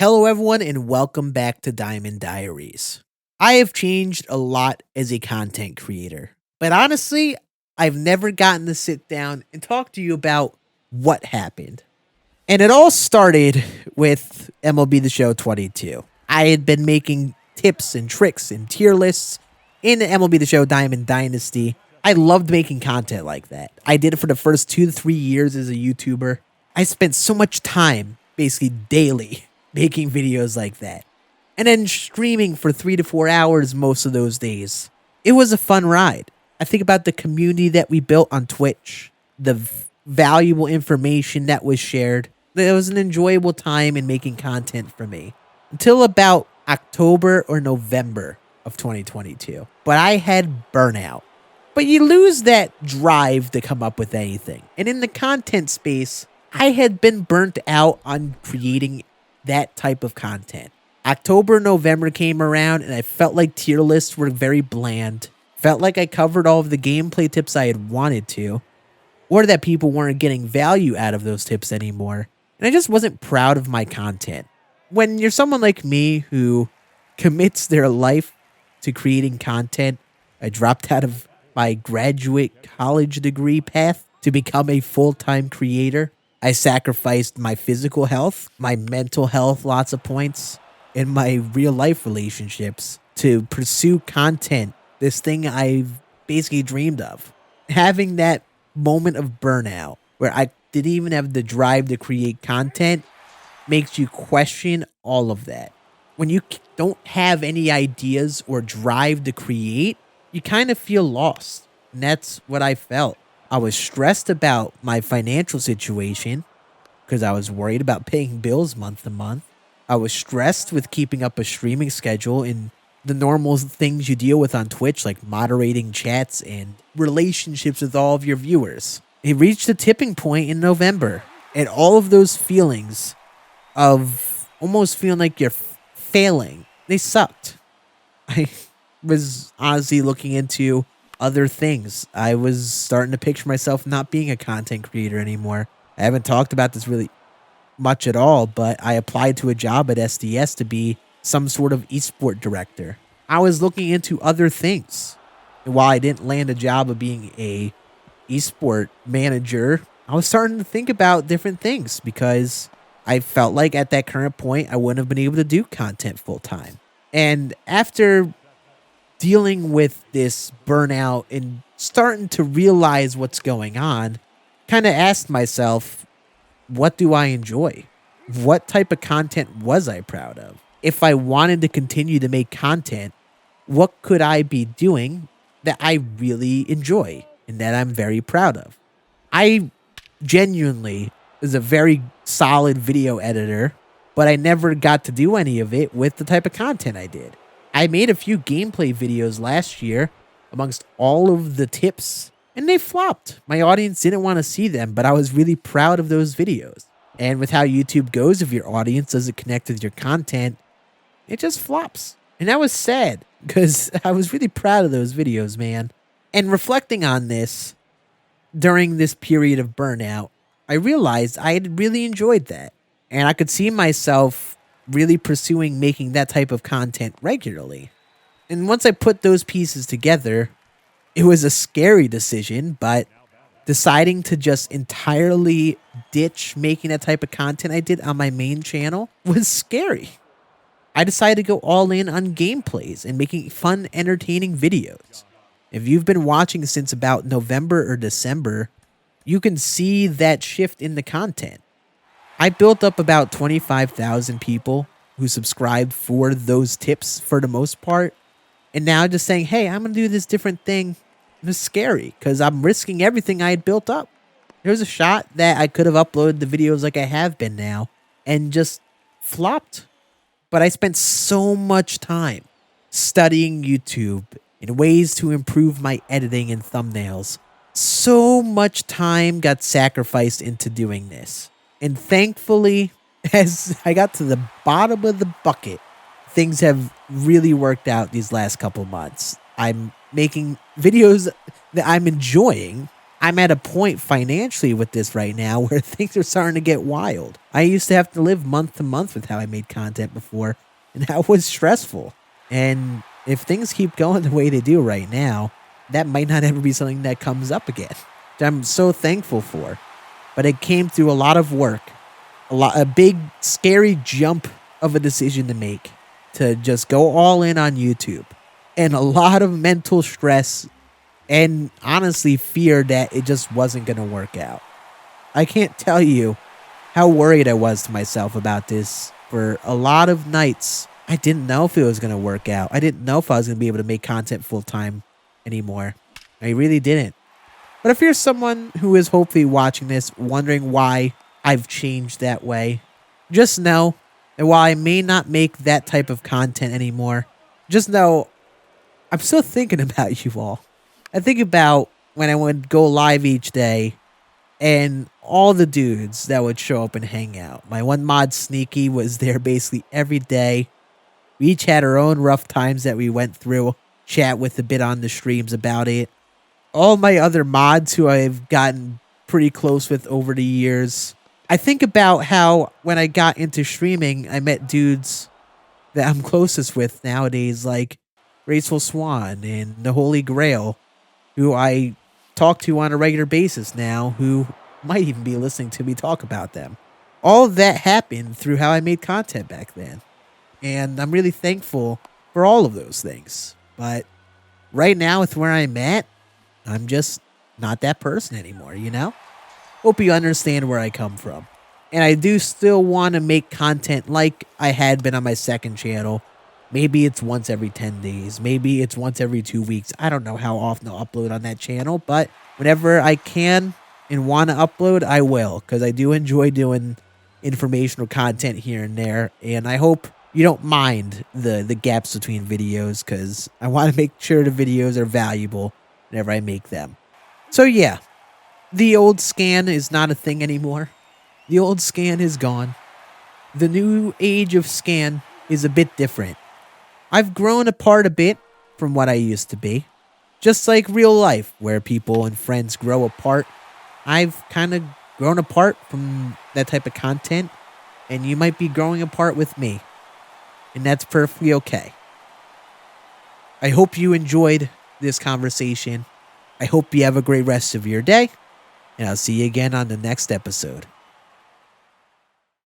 Hello, everyone, and welcome back to Diamond Diaries. I have changed a lot as a content creator, but honestly, I've never gotten to sit down and talk to you about what happened. And it all started with MLB The Show 22. I had been making tips and tricks and tier lists in MLB The Show Diamond Dynasty. I loved making content like that. I did it for the first 2 to 3 years as a YouTuber. I spent so much time, basically daily, making videos like that. And then streaming for 3 to 4 hours most of those days. It was a fun ride. I think about the community that we built on Twitch, the valuable information that was shared. It was an enjoyable time in making content for me until about October or November of 2022. But I had burnout. But you lose that drive to come up with anything. And in the content space, I had been burnt out on creating that type of content. October, November came around and I felt like tier lists were very bland. Felt like I covered all of the gameplay tips I had wanted to, or that people weren't getting value out of those tips anymore. And I just wasn't proud of my content. When you're someone like me who commits their life to creating content, I dropped out of my graduate college degree path to become a full-time creator. I sacrificed my physical health, my mental health, lots of points, and my real life relationships to pursue content, this thing I've basically dreamed of. Having that moment of burnout where I didn't even have the drive to create content makes you question all of that. When you don't have any ideas or drive to create, you kind of feel lost. And that's what I felt. I was stressed about my financial situation because I was worried about paying bills month to month. I was stressed with keeping up a streaming schedule and the normal things you deal with on Twitch, like moderating chats and relationships with all of your viewers. It reached a tipping point in November, and all of those feelings of almost feeling like you're failing, they sucked. I was honestly looking into other things. I was starting to picture myself not being a content creator anymore. I haven't talked about this really much at all, but I applied to a job at SDS to be some sort of esport director. I was looking into other things. And while I didn't land a job of being a esport manager, I was starting to think about different things because I felt like at that current point, I wouldn't have been able to do content full time. And after dealing with this burnout and starting to realize what's going on, kind of asked myself, what do I enjoy? What type of content was I proud of? If I wanted to continue to make content, what could I be doing that I really enjoy and that I'm very proud of? I genuinely was a very solid video editor, but I never got to do any of it with the type of content I did. I made a few gameplay videos last year amongst all of the tips, and they flopped. My audience didn't want to see them, but I was really proud of those videos. And with how YouTube goes, if your audience doesn't connect with your content, it just flops. And that was sad because I was really proud of those videos, man. And reflecting on this during this period of burnout, I realized I had really enjoyed that. And I could see myself really pursuing making that type of content regularly. And once I put those pieces together, it was a scary decision, but deciding to just entirely ditch making that type of content I did on my main channel was scary. I decided to go all in on gameplays and making fun, entertaining videos. If you've been watching since about November or December, you can see that shift in the content. I built up about 25,000 people who subscribed for those tips for the most part. And now just saying, hey, I'm going to do this different thing. It was scary because I'm risking everything I had built up. There was a shot that I could have uploaded the videos like I have been now and just flopped. But I spent so much time studying YouTube and ways to improve my editing and thumbnails. So much time got sacrificed into doing this. And thankfully, as I got to the bottom of the bucket, things have really worked out these last couple months. I'm making videos that I'm enjoying, I'm at a point financially with this right now where things are starting to get wild. I used to have to live month to month with how I made content before, and that was stressful. And if things keep going the way they do right now, that might not ever be something that comes up again. That I'm so thankful for. But it came through a lot of work, a big scary jump of a decision to make to just go all in on YouTube, and a lot of mental stress and honestly fear that it just wasn't going to work out. I can't tell you how worried I was to myself about this for a lot of nights. I didn't know if it was going to work out. I didn't know if I was going to be able to make content full time anymore. I really didn't. But if you're someone who is hopefully watching this wondering why I've changed that way, just know that while I may not make that type of content anymore, just know I'm still thinking about you all. I think about when I would go live each day and all the dudes that would show up and hang out. My one mod, Sneaky, was there basically every day. We each had our own rough times that we went through, chat with a bit on the streams about it. All my other mods who I've gotten pretty close with over the years. I think about how when I got into streaming, I met dudes that I'm closest with nowadays, like Graceful Swan and the Holy Grail, who I talk to on a regular basis now, who might even be listening to me talk about them. All of that happened through how I made content back then. And I'm really thankful for all of those things. But right now, with where I'm at, I'm just not that person anymore, you know? Hope you understand where I come from. And I do still want to make content like I had been on my second channel. Maybe it's once every 10 days. Maybe it's once every 2 weeks. I don't know how often I'll upload on that channel. But whenever I can and want to upload, I will. Because I do enjoy doing informational content here and there. And I hope you don't mind the gaps between videos. Because I want to make sure the videos are valuable whenever I make them. So yeah, the old scan is not a thing anymore. The old scan is gone. The new age of scan is a bit different. I've grown apart a bit from what I used to be. Just like real life, where people and friends grow apart, I've kind of grown apart from that type of content, and you might be growing apart with me. And that's perfectly okay. I hope you enjoyed this conversation. I hope you have a great rest of your day, and I'll see you again on the next episode.